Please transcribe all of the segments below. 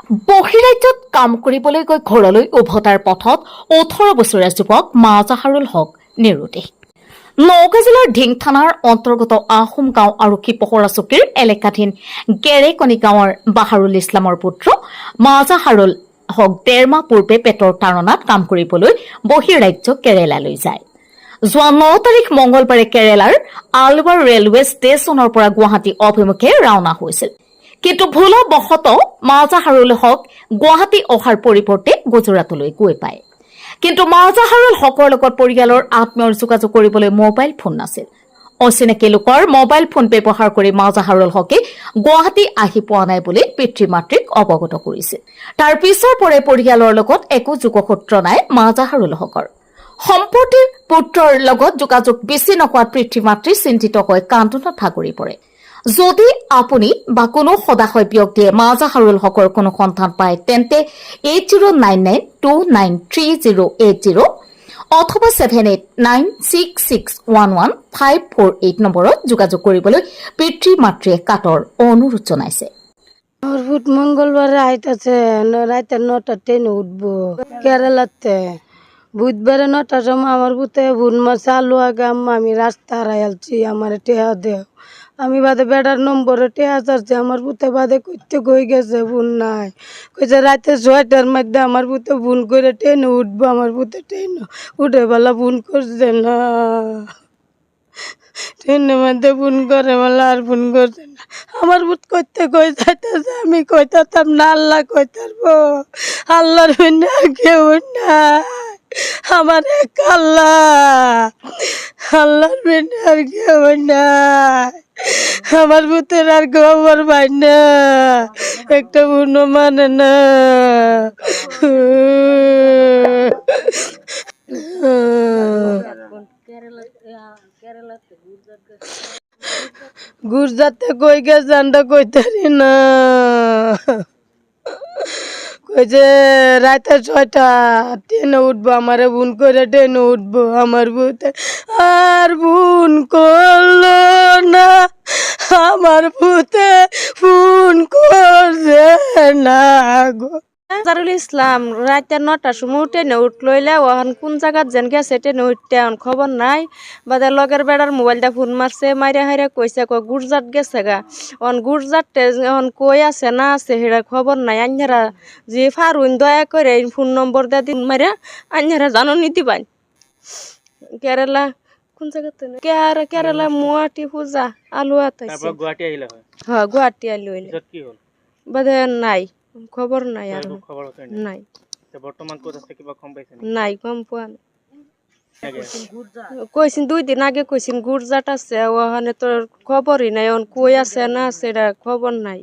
বহিৰাজ্যত কাম কৰিবলৈ গৈ ঘৰলৈ উভতাৰ পথত 18 বছৰীয়া যুৱক মাজাহাৰুল হক নিৰুদ্দেশ। নগাঁও জিলাৰ ঢিং থানাৰ অন্তৰ্গত আহোম গাঁও আৰক্ষী পহৰা চকীৰ এলেকাধীন গেৰেকণি গাঁৱৰ বাহাৰুল ইছলামৰ পুত্ৰ মাজাহাৰুল হক 1.5 মাহ পূৰ্বে পেটৰ তাৰণাত কাম কৰিবলৈ বহিৰাজ্য কেৰালালৈ যায়। যোৱা 9 তাৰিখ মঙলবাৰে কেৰালাৰ আলৱাৰ ৰেলৱে ষ্টেচনৰ পৰা গুৱাহাটী অভিমুখে ৰাওনা হৈছিল। কিন্তু ভুলবশতঃ মাজাহাৰুল হক গুৱাহাটী অহাৰ পৰিৱৰ্তে গুজৰাটলৈ গৈ পায়। কিন্তু মাজাহাৰুল হকৰ লগত পৰিয়ালৰ আত্মীয়ৰ যোগাযোগ কৰিবলৈ মোবাইল ফোন নাছিল। অচিনাকি লোকৰ মোবাইল ফোন ব্যৱহাৰ কৰি মাজাহাৰুল হকে গুৱাহাটী আহি পোৱা নাই বুলি পিতৃ মাতৃক অৱগত কৰিছিল। তাৰ পিছৰ পৰাই পৰিয়ালৰ লগত একো যোগসূত্ৰ নাই মাজাহাৰুল হকৰ। সম্প্ৰতি পুত্ৰৰ লগত যোগাযোগ বিচ্ছিন্ন হোৱাত পিতৃ মাতৃ চিন্তিত হৈ কান্দোনত ভাগৰি পৰে। যদি আপুনি বা কোনো সদাশয় ব্যক্তিয়ে মাজাহাৰুল হকৰ কোনো সন্ধান পায় তেন্তে 8099293080 অথবা 7896611548 নম্বৰত যোগাযোগ কৰিবলৈ পিতৃ মাতৃয়ে কাতৰ অনুৰোধ জনাইছে। আমার ভোট মঙ্গলবার আইতাছে রাতে 9টা ট্রেনে উঠবো কেরালাতে। বুধবারে 9টার সময় আমার ভূতে ভুন মাছ আলু আগাম আমি রাস্তা হারাইছি আমার টেহা দেও। আমি বাদে বেড়ার নম্বরে টেহা চাচ্ছি আমার ভূতে বাদে করতে কই গেছে ভুন নাই। কইছে রাতে 6টার মধ্যে আমার ভূতে ভুন করে ট্রেনে উঠবো। আমার ভূতে ট্রেনে উঠে বেলা ভুন করছে না। ট্রেনের মধ্যে ফোন করে বলে আর ফোন করছে না। আমার ভূত করতে কই যাইতেছে আমি কইতাম না আল্লাহ কইতারবো। আল্লাহর বিনা আর কেউ নাই। আমার এক আল্লাহ, আল্লাহর বিনা আর কেউ নাই। আমার ভূতের আর খবর পাই না, একটা বুনো মানে না। গুজরাতে কই গেছে আমরা কইতারি না। কইছে রাতে 6টা ট্রেনে উঠবো আমারে ফোন করে ট্রেনে উঠবো। আমার ভূতে আর ফোন করলো না, আমার ভূতে ফোন করছে না গো। মাজারুল ইসলাম রাতে 9টার সময় ট্রেনে উঠলইলে ওখান কোন জায়গাত যেন গেছে ট্রেনে উঠতে এখন খবর নাই। বাদে লগের বেড়ার মোবাইলটা ফোন মারছে মাইরা হাইরা কইছে গুজরাট গেছে গা। অন গুজরাটে এখন কই আছে না আছে সেটা খবর নাই। আন্যারা যে ফারুন দয়া করে ফোন নম্বর দিয়ে দিন মাইরা আন্যারা জানো নিতে পাই। কেরালা কোন জায়গাতে কেরালা মুয়াটি পূজা আলু আতাইছে। গুৱাহাটী আহিলা হয়। হ্যাঁ গুয়াহাটি আলু কি হল বাদে নাই খবর নাই আর খবর আছে নাই। বর্তমান কোথা থেকে কিবা কম পাইছে নাই কম পোৱা নাই। কইছিন 2 দিন আগে কইছিন গুজরাট আছে ওখানে তোর খবরই নাই। এখন কই আছে না আছে এটা খবর নাই।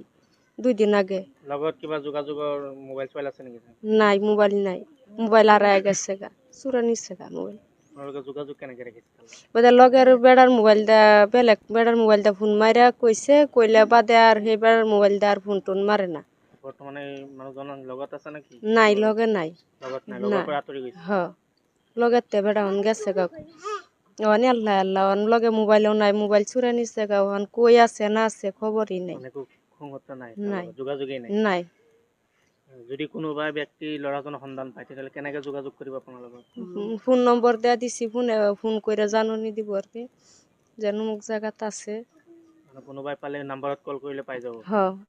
2 দিন আগে লগত কিবা যোগাযোগৰ মোবাইল চোবাইল আছে নেকি? নাই মোবাইল নাই। মোবাইল হারায় গেছে গা চুরা নিছে গা মোবাইল। আপোনালোকে যোগাযোগ কেনেকে ৰাখিছে? বাদে লগের বেড়ার মোবাইল দা বেলেগ বেড়ার মোবাইল দা ফোন মারা কইছে কইলে বাদে আর সেই বেড়ার মোবাইল দা আর ফোন টোন মারে না। বর্তমানে মানুহজন লগত আছে নাকি? নাই লগে নাই। লগত নাই, লগৰ পৰা আঁতৰি গৈছে। হ্যাঁ লগেতে বেড়া হন গেছে গা। ওখানে আল্লাহ আল্লাহ ওখান লগে মোবাইলও নাই। মোবাইল চুরা নিছে গা। ওখান কই আছে না আছে খবরই নাই। সংগত নাই, নাই যোগাযোগই নাই। নাই। যদি কোনোবা ব্যক্তি ল'ৰাজনৰ সন্ধান পায় তেতিয়াহ'লে কেনেকে যোগাযোগ কৰিব আপোনাৰ লগত? ফোন নম্বর দেয়া দিছি ফোন করে জাননি দিব আর কি যেন মুখ জায়গাত আছে। কোনোবাই পালে নাম্বাৰত কল কৰিলে পাই যাব। হ্যাঁ।